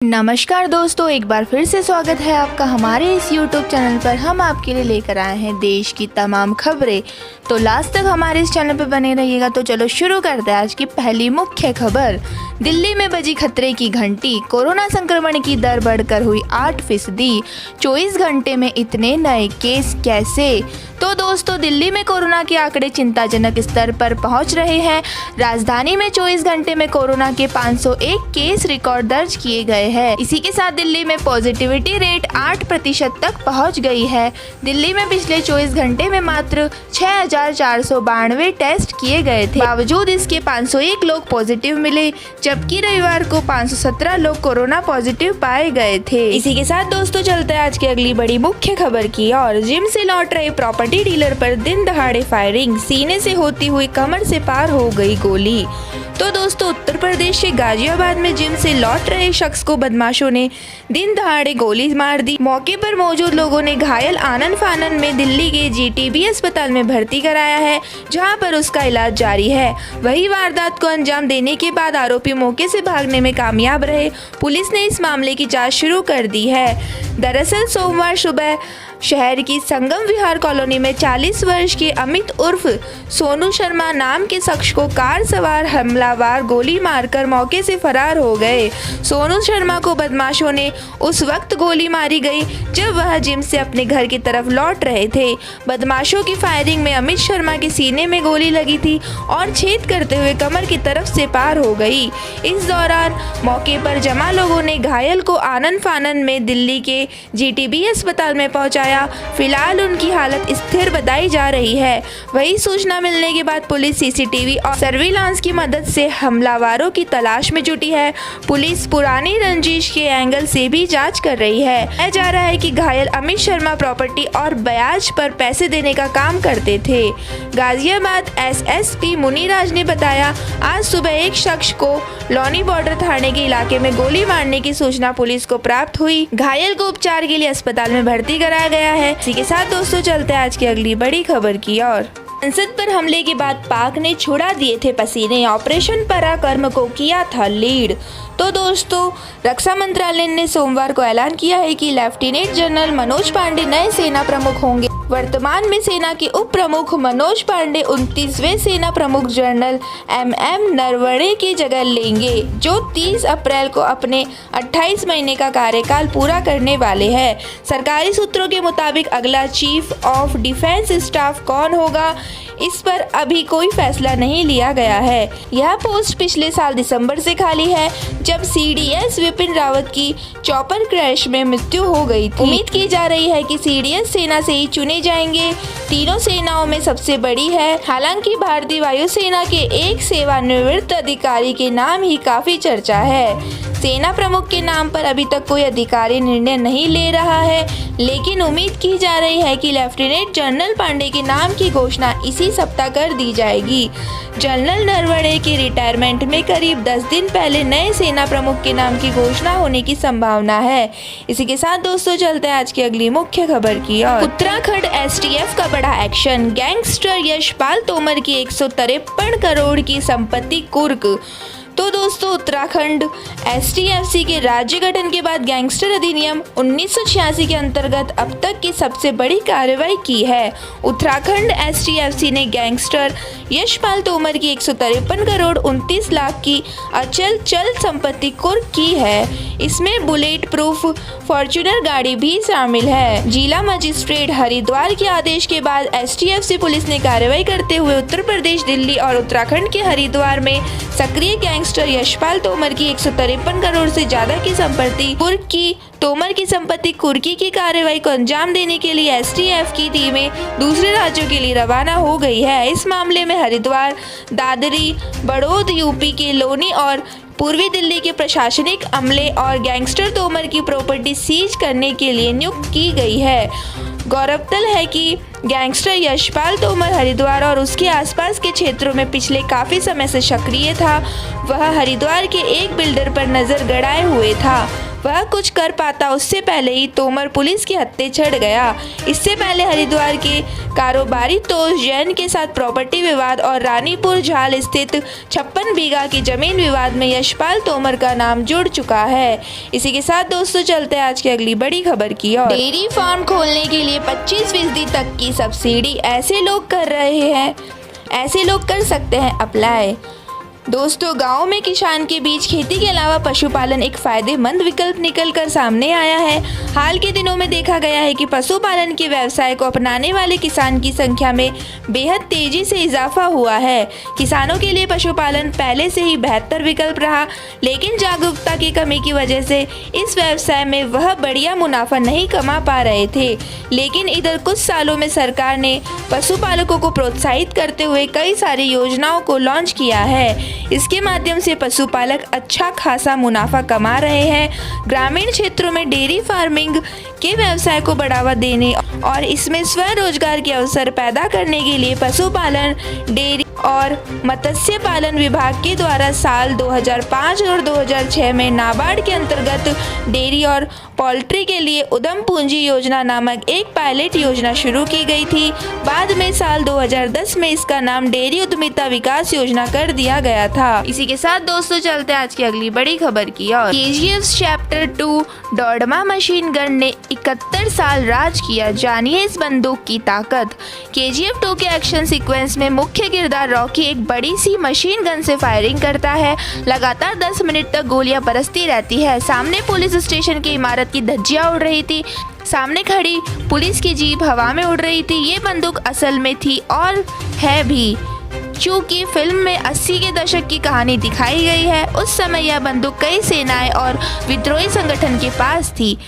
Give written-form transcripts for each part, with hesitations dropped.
नमस्कार दोस्तों, एक बार फिर से स्वागत है आपका हमारे इस YouTube चैनल पर। हम आपके लिए लेकर आए हैं देश की तमाम खबरें, तो लास्ट तक हमारे इस चैनल पर बने रहिएगा। तो चलो शुरू करते हैं आज की पहली मुख्य खबर। दिल्ली में बजी खतरे की घंटी, कोरोना संक्रमण की दर बढ़कर हुई 8%। 24 घंटे में इतने नए केस कैसे? तो दोस्तों, दिल्ली में कोरोना के आंकड़े चिंताजनक स्तर पर पहुंच रहे हैं। राजधानी में 24 घंटे में कोरोना के 501 केस रिकॉर्ड दर्ज किए गए हैं। इसी के साथ दिल्ली में पॉजिटिविटी रेट 8% तक पहुंच गई है। दिल्ली में पिछले 24 घंटे में मात्र 6492 टेस्ट किए गए थे। बावजूद इसके 501 लोग पॉजिटिव मिले, जबकि रविवार को 517 लोग कोरोना पॉजिटिव पाए गए थे। इसी के साथ दोस्तों, चलते हैं आज की अगली बड़ी मुख्य खबर की और। जिम से लौट रहे प्रॉपर्टी डीलर पर दिन दहाड़े फायरिंग, सीने से होती हुई कमर से पार हो गई गोली। तो दोस्तों, उत्तर प्रदेश के गाजियाबाद में जिम से लौट रहे शख्स को बदमाशों ने दिन दहाड़े गोली मार दी। मौके पर मौजूद लोगों ने घायल आनन फानन में दिल्ली के जीटीबी अस्पताल में भर्ती कराया है, जहां पर उसका इलाज जारी है। वही वारदात को अंजाम देने के बाद आरोपी मौके से भागने में कामयाब रहे। पुलिस ने इस मामले की जांच शुरू कर दी है। दरअसल सोमवार सुबह शहर की संगम विहार कॉलोनी में 40 वर्ष के अमित उर्फ सोनू शर्मा नाम के शख्स को कार सवार हमलावर गोली मारकर मौके से फरार हो गए। सोनू शर्मा को बदमाशों ने उस वक्त गोली मारी गई जब वह जिम से अपने घर की तरफ लौट रहे थे। बदमाशों की फायरिंग में अमित शर्मा के सीने में गोली लगी थी और छेद करते हुए कमर की तरफ से पार हो गई। इस दौरान मौके पर जमा लोगों ने घायल को आनन फानन में दिल्ली के जीटीबी अस्पताल में पहुंचाया। फिलहाल उनकी हालत स्थिर बताई जा रही है। वही सूचना मिलने के बाद पुलिस सीसीटीवी और सर्विलांस की मदद से हमलावरों की तलाश में जुटी है। पुलिस पुरानी रंजिश के एंगल से भी जांच कर रही है। कहा जा रहा है कि घायल अमित शर्मा प्रॉपर्टी और ब्याज पर पैसे देने का काम करते थे। गाजियाबाद एसएसपी मुनीराज ने बताया, आज सुबह एक शख्स को लोनी बॉर्डर थाने के इलाके में गोली मारने की सूचना पुलिस को प्राप्त हुई। घायल को उपचार के लिए अस्पताल में भर्ती कराया गया है। इसी के साथ दोस्तों, चलते हैं आज की अगली बड़ी खबर की और। संसद पर हमले के बाद पाक ने छुड़ा दिए थे पसीने, ऑपरेशन पराक्रम को किया था लीड। तो दोस्तों, रक्षा मंत्रालय ने सोमवार को ऐलान किया है कि लेफ्टिनेंट जनरल मनोज पांडे नए सेना प्रमुख होंगे। वर्तमान में सेना के उप प्रमुख मनोज पांडे 29वें सेना प्रमुख जनरल MM नरवणे की जगह लेंगे, जो 30 अप्रैल को अपने 28 महीने का कार्यकाल पूरा करने वाले हैं। सरकारी सूत्रों के मुताबिक अगला चीफ ऑफ डिफेंस स्टाफ कौन होगा, इस पर अभी कोई फैसला नहीं लिया गया है। यह पोस्ट पिछले साल दिसंबर से खाली है, जब CDS विपिन रावत की चॉपर क्रैश में मृत्यु हो गई थी। उम्मीद की जा रही है कि CDS सेना से ही चुने जाएंगे। तीनों सेनाओं में सबसे बड़ी है। हालांकि भारतीय वायुसेना के एक सेवानिवृत्त अधिकारी के नाम ही काफी चर्चा है। सेना प्रमुख के नाम पर अभी तक कोई अधिकारी निर्णय नहीं ले रहा है, लेकिन उम्मीद की जा रही है कि लेफ्टिनेंट जनरल पांडे के नाम की घोषणा इसी सप्ताह कर दी जाएगी। जनरल नरवणे के रिटायरमेंट में करीब 10 दिन पहले नए सेना प्रमुख के नाम की घोषणा होने की संभावना है। इसी के साथ दोस्तों, चलते हैं आज की अगली मुख्य खबर की और। उत्तराखंड STF का बड़ा एक्शन, गैंगस्टर यशपाल तोमर की 153 करोड़ की संपत्ति कुर्क। तो दोस्तों, उत्तराखंड STFC के राज्य गठन के बाद गैंगस्टर अधिनियम 1986 के अंतर्गत अब तक की सबसे बड़ी कार्रवाई की है। उत्तराखंड STFC ने गैंगस्टर यशपाल तोमर की 153 करोड़ 29 लाख की अचल चल संपत्ति कुर्क की है। इसमें बुलेट प्रूफ फॉर्च्यूनर गाड़ी भी शामिल है। जिला मजिस्ट्रेट हरिद्वार के आदेश के बाद STFC पुलिस ने कार्रवाई करते हुए उत्तर प्रदेश, दिल्ली और उत्तराखंड के हरिद्वार में सक्रिय गैंगस्टर यशपाल तोमर की 153 करोड़ से ज्यादा की संपत्ति कुर्क की। तोमर की संपत्ति कुर्की की कार्रवाई को अंजाम देने के लिए STF की टीमें दूसरे राज्यों के लिए रवाना हो गई है। इस मामले में हरिद्वार, दादरी, बड़ौद, यूपी के लोनी और पूर्वी दिल्ली के प्रशासनिक अमले और गैंगस्टर तोमर की प्रॉपर्टी सीज करने के लिए नियुक्त की गई है। गौरतलब है कि गैंगस्टर यशपाल तोमर हरिद्वार और उसके आसपास के क्षेत्रों में पिछले काफी समय से सक्रिय था। वह हरिद्वार के एक बिल्डर पर नजर गड़ाए हुए था। वह कुछ कर पाता उससे पहले ही तोमर पुलिस के हत्थे चढ़ गया। इससे पहले हरिद्वार के कारोबारी तोष जैन के साथ प्रॉपर्टी विवाद और रानीपुर झाल स्थित 56 बीघा की जमीन विवाद में यशपाल तोमर का नाम जुड़ चुका है। इसी के साथ दोस्तों चलते हैं आज की अगली बड़ी खबर की ओर। डेयरी फार्म खोलने के लिए 25% तक की सब्सिडी ऐसे लोग कर सकते हैं अप्लाई। दोस्तों गांव में किसान के बीच खेती के अलावा पशुपालन एक फायदेमंद विकल्प निकलकर सामने आया है। हाल के दिनों में देखा गया है कि पशुपालन के व्यवसाय को अपनाने वाले किसान की संख्या में बेहद तेजी से इजाफा हुआ है। किसानों के लिए पशुपालन पहले से ही बेहतर विकल्प रहा, लेकिन जागरूकता की कमी की वजह से इस व्यवसाय में वह बढ़िया मुनाफा नहीं कमा पा रहे थे। लेकिन इधर कुछ सालों में सरकार ने पशुपालकों को प्रोत्साहित करते हुए कई सारी योजनाओं को लॉन्च किया है। इसके माध्यम से पशुपालक अच्छा खासा मुनाफा कमा रहे हैं। ग्रामीण क्षेत्रों में डेयरी फार्मिंग के व्यवसाय को बढ़ावा देने और इसमें स्वरोजगार के अवसर पैदा करने के लिए पशुपालन, डेयरी और मत्स्य पालन विभाग के द्वारा साल 2005 और 2006 में नाबार्ड के अंतर्गत डेयरी और पोल्ट्री के लिए उद्यम पूंजी योजना नामक एक पायलट योजना शुरू की गई थी। बाद में साल 2010 में इसका नाम डेयरी उद्यमिता विकास योजना कर दिया गया था। इसी के साथ दोस्तों चलते हैं आज की अगली बड़ी खबर की ओर। KGF chapter 2 Dodma machine gun ने 71 साल राज किया, जानिए इस बंदूक की ताकत। KGF 2 के एक्शन सीक्वेंस में मुख्य किरदार रॉकी एक बड़ी सी मशीन गन से फायरिंग करता है। लगातार 10 मिनट तक गोलियां बरसती रहती है। सामने पुलिस स्टेशन की इमारत की धज्जियां उड़ रही थी। सामने खड़ी पुलिस की जीप हवा में उड़ रही थी। ये बंदूक असल में थी और है भी, चूँकि फिल्म में 80 के दशक की कहानी दिखाई गई है। उस समय यह बंदूक कई सेनाएं और विद्रोही संगठन के पास थी।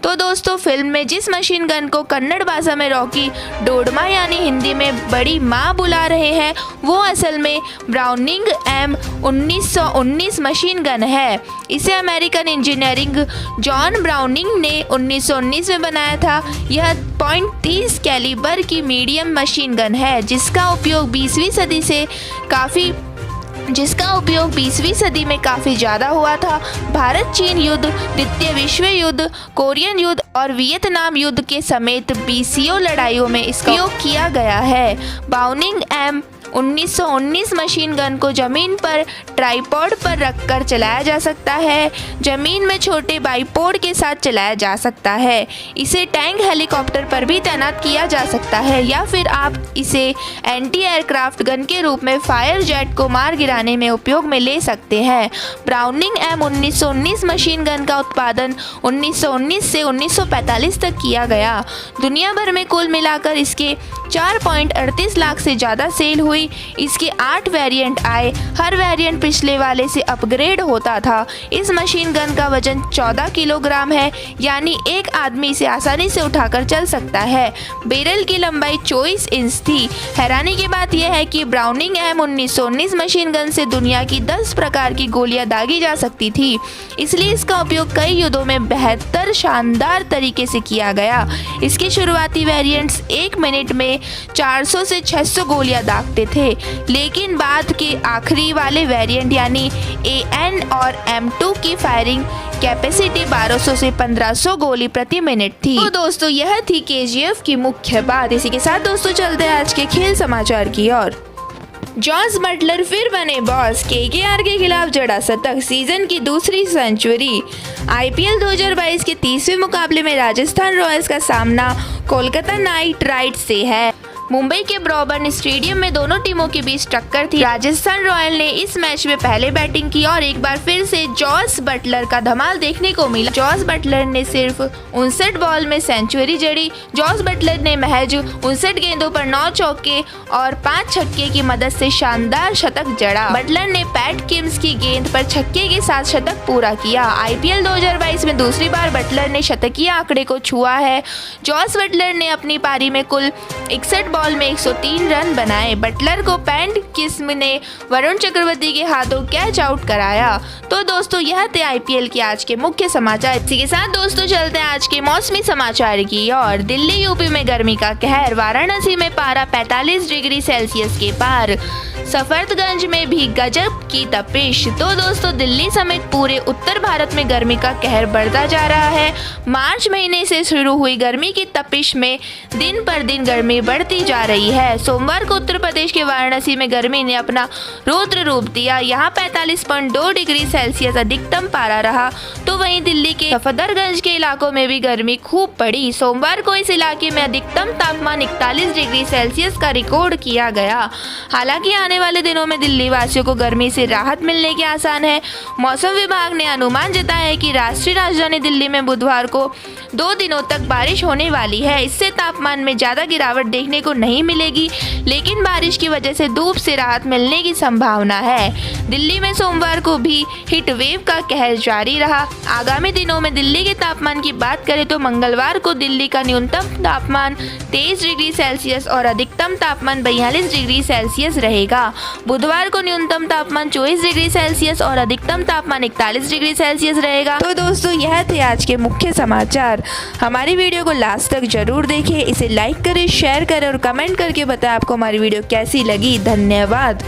तो दोस्तों फिल्म में जिस मशीन गन को कन्नड़ भाषा में रॉकी डोडमा यानी हिंदी में बड़ी माँ बुला रहे हैं, वो असल में ब्राउनिंग M1919 मशीन गन है। इसे अमेरिकन इंजीनियरिंग जॉन ब्राउनिंग ने 1919 में बनाया था। यह .30 कैलिबर की मीडियम मशीन गन है जिसका उपयोग 20वीं सदी में काफ़ी ज़्यादा हुआ था। भारत चीन युद्ध, द्वितीय विश्व युद्ध, कोरियन युद्ध और वियतनाम युद्ध के समेत 20 लड़ाइयों में इसका उपयोग किया गया है। ब्राउनिंग M1919 मशीन गन को जमीन पर ट्राइपॉड पर रखकर चलाया जा सकता है। जमीन में छोटे बाइपोड के साथ चलाया जा सकता है। इसे टैंक, हेलीकॉप्टर पर भी तैनात किया जा सकता है या फिर आप इसे एंटी एयरक्राफ्ट गन के रूप में फायर जेट को मार गिराने में उपयोग में ले सकते हैं। ब्राउनिंग M1919 मशीन गन का उत्पादन 1919 से 1945 तक किया गया। दुनिया भर में कुल मिलाकर इसके 4.38 लाख से ज़्यादा सेल हुई। इसके 8 वेरिएंट आए। हर वेरिएंट पिछले वाले से अपग्रेड होता था। इस मशीन गन का वजन 14 किलोग्राम है, यानी एक आदमी इसे आसानी से उठाकर चल सकता है। बैरल की लंबाई 24 इंच थी। हैरानी की बात यह है कि ब्राउनिंग M1919 मशीन गन से दुनिया की 10 प्रकार की गोलियां दागी जा सकती थी, इसलिए इसका उपयोग कई युद्धों में बेहतर शानदार तरीके से किया गया। इसके शुरुआती वेरिएंट्स 1 मिनट में 400 से 600 गोलियां दागते थे, लेकिन बाद के आखिरी वाले वेरिएंट यानी AN और M2 की फायरिंग कैपेसिटी 1200 से 1500 गोली प्रति मिनट थी। तो दोस्तों यह थी KGF की मुख्य बात। इसी के साथ दोस्तों चलते हैं आज के खेल समाचार की ओर। जॉस बटलर फिर बने बॉस, KKR के खिलाफ जड़ा शतक, सीजन की दूसरी सेंचुरी। IPL 2022 के 30वें मुकाबले में राजस्थान रॉयल्स का सामना कोलकाता नाइट राइडर्स से है। मुंबई के ब्रॉबर्न स्टेडियम में दोनों टीमों के बीच टक्कर थी। राजस्थान रॉयल ने इस मैच में पहले बैटिंग की और एक बार फिर से जॉस बटलर का धमाल देखने को मिला। जॉस बटलर ने सिर्फ 59 बॉल में सेंचुरी जड़ी। जॉस बटलर ने महज 59 गेंदों पर 9 चौके और 5 छक्के की मदद से शानदार शतक जड़ा। बटलर ने पैट किम्स की गेंद पर छक्के के साथ शतक पूरा किया। IPL 2022 में दूसरी बार बटलर ने शतकीय आंकड़े को छुआ है। जॉस बटलर ने अपनी पारी में कुल 61 बॉल में 103 रन बनाए। बटलर को पैट किम्स ने वरुण चक्रवर्ती के हाथों कैच आउट कराया। तो दोस्तों यह थे IPL के आज के मुख्य समाचार। इसी के साथ दोस्तों चलते हैं आज के मौसमी समाचार की और। दिल्ली यूपी में गर्मी का कहर, वाराणसी में पारा 45 डिग्री सेल्सियस के पार। सफदरगंज में भी गजब की तपिश। तो दोस्तों, दिल्ली समेत पूरे उत्तर भारत में गर्मी का कहर बढ़ता जा रहा है। मार्च महीने से शुरू हुई गर्मी की तपिश में दिन पर दिन गर्मी बढ़ती जा रही है। सोमवार को उत्तर प्रदेश के वाराणसी में गर्मी ने अपना रौद्र रूप दिया। यहाँ 45.2 डिग्री सेल्सियस अधिकतम पारा रहा। तो वहीं दिल्ली के सफदरगंज के इलाकों में भी गर्मी खूब पड़ी। सोमवार को इस इलाके में अधिकतम तापमान 41 डिग्री सेल्सियस का रिकॉर्ड किया गया। हालांकि आने वाले दिनों में दिल्ली वासियों को गर्मी से राहत मिलने के आसार है। मौसम विभाग ने अनुमान जताया है कि राष्ट्रीय राजधानी दिल्ली में बुधवार को 2 दिनों तक बारिश होने वाली है। इससे तापमान में ज्यादा गिरावट देखने को नहीं मिलेगी, लेकिन बारिश की वजह से धूप से राहत मिलने की संभावना है। दिल्ली में सोमवार को भी हीट वेव का कहर जारी रहा। आगामी दिनों में दिल्ली के तापमान की बात करें तो मंगलवार को दिल्ली का न्यूनतम तापमान 23 डिग्री सेल्सियस और अधिकतम तापमान 42 डिग्री सेल्सियस रहेगा। बुधवार को न्यूनतम तापमान 24 डिग्री सेल्सियस और अधिकतम तापमान 41 डिग्री सेल्सियस रहेगा। तो दोस्तों, यह थे आज के मुख्य समाचार। हमारी वीडियो को लास्ट तक जरूर देखें, इसे लाइक करें, शेयर करें और कमेंट करके बताएं आपको हमारी वीडियो कैसी लगी। धन्यवाद।